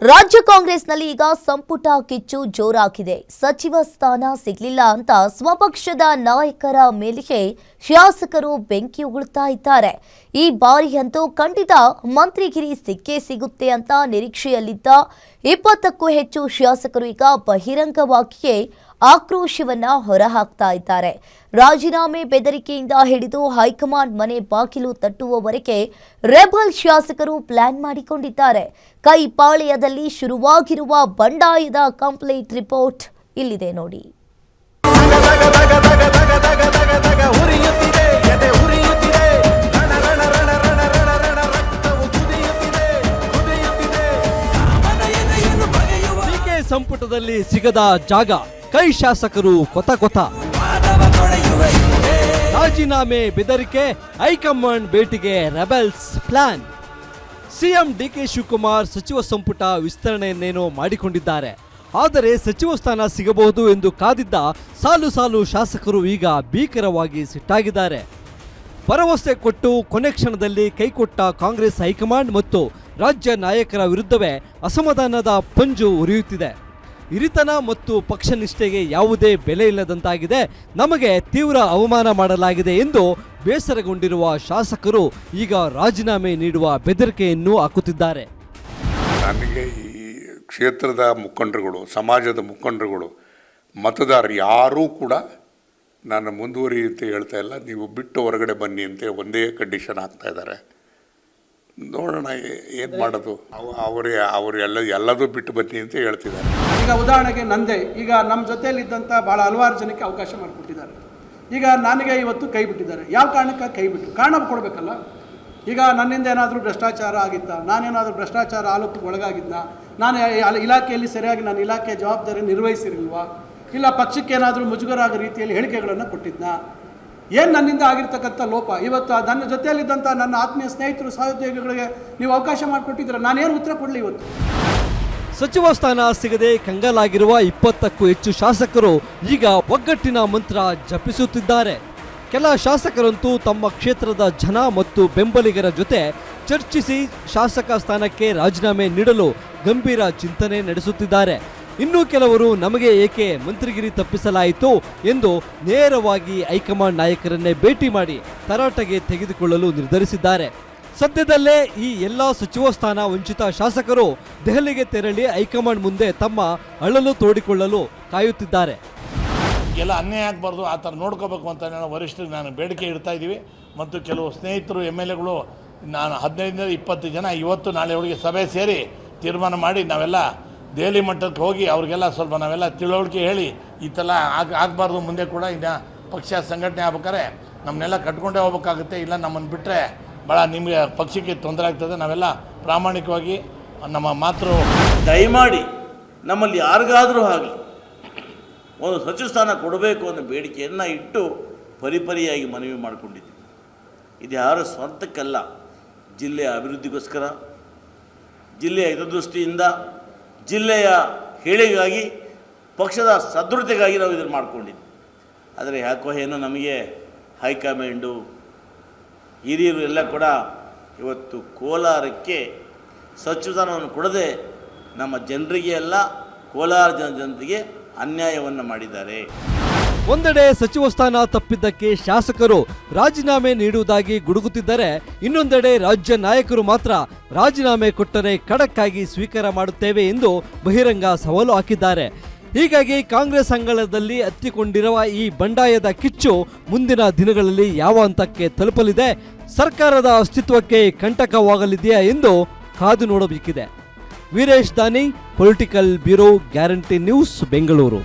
ರಾಜ್ಯ ಕಾಂಗ್ರೆಸ್ನಲ್ಲಿ ಈಗ ಸಂಪುಟ ಕಿಚ್ಚು ಜೋರಾಗಿದೆ. ಸಚಿವ ಸ್ಥಾನ ಸಿಗಲಿಲ್ಲ ಅಂತ ಸ್ವಪಕ್ಷದ ನಾಯಕರ ಮೇಲೆಯೇ ಶಾಸಕರು ಬೆಂಕಿ ಉಗುಳ್ತಾ ಇದ್ದಾರೆ. ಈ ಬಾರಿಯಂತೂ ಖಂಡಿತ ಮಂತ್ರಿಗಿರಿ ಸಿಕ್ಕೇ ಸಿಗುತ್ತೆ ಅಂತ ನಿರೀಕ್ಷೆಯಲ್ಲಿದ್ದ 20ಕ್ಕೂ ಹೆಚ್ಚು ಶಾಸಕರು ಈಗ ಬಹಿರಂಗವಾಗಿಯೇ ಆಕ್ರೋಶವನ್ನ ಹೊರಹಾಕ್ತಾ ಇದ್ದಾರೆ. ರಾಜೀನಾಮೆ ಬೆದರಿಕೆಯಿಂದ ಹಿಡಿದು ಹೈಕಮಾಂಡ್ ಮನೆ ಬಾಗಿಲು ತಟ್ಟುವವರೆಗೆ ರೆಬಲ್ ಶಾಸಕರು ಪ್ಲಾನ್ ಮಾಡಿಕೊಂಡಿದ್ದಾರೆ. ಕೈಪಾಳ್ಯದಲ್ಲಿ ಶುರುವಾಗಿರುವ ಬಂಡಾಯದ ಕಂಪ್ಲೀಟ್ ರಿಪೋರ್ಟ್ ಇಲ್ಲಿದೆ ನೋಡಿ. ಸಂಪುಟದಲ್ಲಿ ಸಿಗದ ಜಾಗ, ಕೈ ಶಾಸಕರು ಕೊತ ರಾಜೀನಾಮೆ ಬೆದರಿಕೆ, ಹೈಕಮಾಂಡ್ ಭೇಟಿಗೆ rebels plan. CM DK Shivakumar ಸಚಿವ ಸಂಪುಟ ವಿಸ್ತರಣೆಯನ್ನೇನೋ ಮಾಡಿಕೊಂಡಿದ್ದಾರೆ. ಆದರೆ ಸಚಿವ ಸ್ಥಾನ ಸಿಗಬಹುದು ಎಂದು ಕಾದಿದ್ದ ಸಾಲು ಸಾಲು ಶಾಸಕರು ಈಗ ಭೀಕರವಾಗಿ ಸಿಟ್ಟಾಗಿದ್ದಾರೆ. ಭರವಸೆ ಕೊಟ್ಟು ಕೊನೆ ಕ್ಷಣದಲ್ಲಿ ಕೈಕೊಟ್ಟ ಕಾಂಗ್ರೆಸ್ ಹೈಕಮಾಂಡ್ ಮತ್ತು ರಾಜ್ಯ ನಾಯಕರ ವಿರುದ್ಧವೇ ಅಸಮಾಧಾನದ ಪಂಜು ಉರಿಯುತ್ತಿದೆ. ಹಿರಿತನ ಮತ್ತು ಪಕ್ಷ ನಿಷ್ಠೆಗೆ ಯಾವುದೇ ಬೆಲೆ ಇಲ್ಲದಂತಾಗಿದೆ, ನಮಗೆ ತೀವ್ರ ಅವಮಾನ ಮಾಡಲಾಗಿದೆ ಎಂದು ಬೇಸರಗೊಂಡಿರುವ ಶಾಸಕರು ಈಗ ರಾಜೀನಾಮೆ ನೀಡುವ ಬೆದರಿಕೆಯನ್ನು ಹಾಕುತ್ತಿದ್ದಾರೆ. ನನಗೆ ಈ ಕ್ಷೇತ್ರದ ಮುಖಂಡರುಗಳು, ಸಮಾಜದ ಮುಖಂಡರುಗಳು, ಮತದಾರರು ಯಾರೂ ಕೂಡ ನಾನು ಮುಂದುವರಿ ಅಂತ ಹೇಳ್ತಾ ಇಲ್ಲ, ನೀವು ಬಿಟ್ಟು ಹೊರಗಡೆ ಬನ್ನಿ ಅಂತ ಒಂದೇ ಕಂಡೀಷನ್ ಹಾಕ್ತಾ ಇದ್ದಾರೆ. ನೋಡೋಣ ಏನು ಮಾಡೋದು. ಎಲ್ಲದೂ ಬಿಟ್ಟು ಬನ್ನಿ ಅಂತ ಹೇಳ್ತಿದ್ದಾರೆ. ಈಗ ಉದಾಹರಣೆಗೆ ನಂದೇ, ಈಗ ನಮ್ಮ ಜೊತೆಯಲ್ಲಿದ್ದಂಥ ಭಾಳ ಹಲವಾರು ಜನಕ್ಕೆ ಅವಕಾಶ ಮಾಡಿಕೊಟ್ಟಿದ್ದಾರೆ. ಈಗ ನನಗೆ ಇವತ್ತು ಕೈ ಬಿಟ್ಟಿದ್ದಾರೆ. ಯಾವ ಕಾರಣಕ್ಕೆ ಕೈ ಬಿಟ್ಟು ಕಾರಣ ಕೊಡಬೇಕಲ್ಲ. ಈಗ ನನ್ನಿಂದ ಏನಾದರೂ ಭ್ರಷ್ಟಾಚಾರ ಆಗಿತ್ತಾ, ನಾನೇನಾದರೂ ಭ್ರಷ್ಟಾಚಾರ ಆರೋಪಕ್ಕೆ ಒಳಗಾಗಿದ್ದ, ನಾನು ಇಲಾಖೆಯಲ್ಲಿ ಸರಿಯಾಗಿ ನಾನು ಇಲಾಖೆ ಜವಾಬ್ದಾರಿ ನಿರ್ವಹಿಸಿರಲ್ವಾ, ಇಲ್ಲ ಪಕ್ಷಕ್ಕೆ ಏನಾದರೂ ಮುಜುಗರ ಆಗೋ ರೀತಿಯಲ್ಲಿ ಹೇಳಿಕೆಗಳನ್ನು ಕೊಟ್ಟಿದ್ನಾ, ಏನು ನನ್ನಿಂದ ಆಗಿರ್ತಕ್ಕಂಥ ಲೋಪ. ಇವತ್ತು ನನ್ನ ಜೊತೆಯಲ್ಲಿದ್ದಂಥ ನನ್ನ ಆತ್ಮೀಯ ಸ್ನೇಹಿತರು, ಸಹೋದ್ಯೋಗಿಗಳಿಗೆ ನೀವು ಅವಕಾಶ ಮಾಡಿಕೊಟ್ಟಿದ್ದೀರ, ನಾನೇನು ಉತ್ತರ ಕೊಡಲಿ. ಇವತ್ತು ಸಚಿವ ಸ್ಥಾನ ಸಿಗದೆ ಕಂಗಾಲಾಗಿರುವ 20ಕ್ಕೂ ಹೆಚ್ಚು ಶಾಸಕರು ಈಗ ಒಗ್ಗಟ್ಟಿನ ಮಂತ್ರ ಜಪಿಸುತ್ತಿದ್ದಾರೆ. ಕೆಲ ಶಾಸಕರಂತೂ ತಮ್ಮ ಕ್ಷೇತ್ರದ ಜನ ಮತ್ತು ಬೆಂಬಲಿಗರ ಜೊತೆ ಚರ್ಚಿಸಿ ಶಾಸಕ ಸ್ಥಾನಕ್ಕೆ ರಾಜೀನಾಮೆ ನೀಡಲು ಗಂಭೀರ ಚಿಂತನೆ ನಡೆಸುತ್ತಿದ್ದಾರೆ. ಇನ್ನು ಕೆಲವರು ನಮಗೆ ಏಕೆ ಮಂತ್ರಿಗಿರಿ ತಪ್ಪಿಸಲಾಯಿತು ಎಂದು ನೇರವಾಗಿ ಹೈಕಮಾಂಡ್ ನಾಯಕರನ್ನೇ ಭೇಟಿ ಮಾಡಿ ತರಾಟೆಗೆ ತೆಗೆದುಕೊಳ್ಳಲು ನಿರ್ಧರಿಸಿದ್ದಾರೆ. ಸದ್ಯದಲ್ಲೇ ಈ ಎಲ್ಲ ಸಚಿವ ಸ್ಥಾನ ವಂಚಿತ ಶಾಸಕರು ದೆಹಲಿಗೆ ತೆರಳಿ ಹೈಕಮಾಂಡ್ ಮುಂದೆ ತಮ್ಮ ಅಳಲು ತೋಡಿಕೊಳ್ಳಲು ಕಾಯುತ್ತಿದ್ದಾರೆ. ಎಲ್ಲ ಅನ್ಯಾಯ ಆಗಬಾರ್ದು, ಆ ಥರ ನೋಡ್ಕೋಬೇಕು ಅಂತ ನಾನು ವರಿಷ್ಠರಿಗೆ ನಾನು ಬೇಡಿಕೆ ಇಡ್ತಾ ಇದ್ದೀವಿ. ಮತ್ತು ಕೆಲವು ಸ್ನೇಹಿತರು MLAಗಳು ನಾನು 15-20 ಜನ ಇವತ್ತು ನಾಳೆ ಅವರಿಗೆ ಸಭೆ ಸೇರಿ ತೀರ್ಮಾನ ಮಾಡಿ ನಾವೆಲ್ಲ ದೆಹಲಿ ಮಟ್ಟಕ್ಕೆ ಹೋಗಿ ಅವ್ರಿಗೆಲ್ಲ ಸ್ವಲ್ಪ ನಾವೆಲ್ಲ ತಿಳುವಳಿಕೆ ಹೇಳಿ ಈ ಥರ ಆಗಬಾರ್ದು, ಮುಂದೆ ಕೂಡ ಇನ್ನು ಪಕ್ಷ ಸಂಘಟನೆ ಆಗ್ಬೇಕಾದ್ರೆ ನಮ್ಮನ್ನೆಲ್ಲ ಕಟ್ಕೊಂಡೇ ಹೋಗ್ಬೇಕಾಗುತ್ತೆ, ಇಲ್ಲ ನಮ್ಮನ್ನು ಬಿಟ್ಟರೆ ಭಾಳ ನಿಮಗೆ ಪಕ್ಷಕ್ಕೆ ತೊಂದರೆ ಆಗ್ತದೆ. ನಾವೆಲ್ಲ ಪ್ರಾಮಾಣಿಕವಾಗಿ ನಮ್ಮ ಮಾತೃ ದಯಮಾಡಿ ನಮ್ಮಲ್ಲಿ ಯಾರಿಗಾದರೂ ಆಗಲಿ ಒಂದು ಸಚಿವ ಸ್ಥಾನ ಕೊಡಬೇಕು ಅನ್ನೋ ಬೇಡಿಕೆಯನ್ನು ಇಟ್ಟು ಪರಿಪರಿಯಾಗಿ ಮನವಿ ಮಾಡಿಕೊಂಡಿದ್ದೀವಿ. ಇದು ಯಾರ ಸ್ವಂತಕ್ಕಲ್ಲ, ಜಿಲ್ಲೆಯ ಅಭಿವೃದ್ಧಿಗೋಸ್ಕರ, ಜಿಲ್ಲೆಯ ಹಿತದೃಷ್ಟಿಯಿಂದ, ಜಿಲ್ಲೆಯ ಹೇಳಿಗಾಗಿ, ಪಕ್ಷದ ಸದೃಢತೆಗಾಗಿ ನಾವು ಇದನ್ನು ಮಾಡ್ಕೊಂಡಿದ್ವಿ. ಆದರೆ ಯಾಕೋ ಏನೋ ನಮಗೆ ಹೈಕಮಾಂಡು ಹಿರಿಯರು ಎಲ್ಲ ಕೂಡ ಇವತ್ತು ಕೋಲಾರಕ್ಕೆ ಸಚಿವ ಸ್ಥಾನವನ್ನು ಕೊಡದೆ ನಮ್ಮ ಜನರಿಗೆ ಎಲ್ಲ ಕೋಲಾರ ಜನತೆಗೆ ಅನ್ಯಾಯವನ್ನು ಮಾಡಿದ್ದಾರೆ. ಒಂದೆಡೆ ಸಚಿವ ಸ್ಥಾನ ತಪ್ಪಿದ್ದಕ್ಕೆ ಶಾಸಕರು ರಾಜೀನಾಮೆ ನೀಡುವುದಾಗಿ ಗುಡುಗುತ್ತಿದ್ದರೆ, ಇನ್ನೊಂದೆಡೆ ರಾಜ್ಯ ನಾಯಕರು ಮಾತ್ರ ರಾಜೀನಾಮೆ ಕೊಟ್ಟರೆ ಖಡಕ್ ಆಗಿ ಸ್ವೀಕಾರ ಮಾಡುತ್ತೇವೆ ಎಂದು ಬಹಿರಂಗ ಸವಾಲು ಹಾಕಿದ್ದಾರೆ. ಹೀಗಾಗಿ ಕಾಂಗ್ರೆಸ್ ಅಂಗಳದಲ್ಲಿ ಹತ್ತಿಕೊಂಡಿರುವ ಈ ಬಂಡಾಯದ ಕಿಚ್ಚು ಮುಂದಿನ ದಿನಗಳಲ್ಲಿ ಯಾವ ಹಂತಕ್ಕೆ ತಲುಪಲಿದೆ, ಸರ್ಕಾರದ ಅಸ್ತಿತ್ವಕ್ಕೆ ಕಂಟಕವಾಗಲಿದೆಯಾ ಎಂದು ಕಾದು ನೋಡಬೇಕಿದೆ. ವೀರೇಶ್ ದಾನಿ, political bureau, guarantee news, Bengaluru.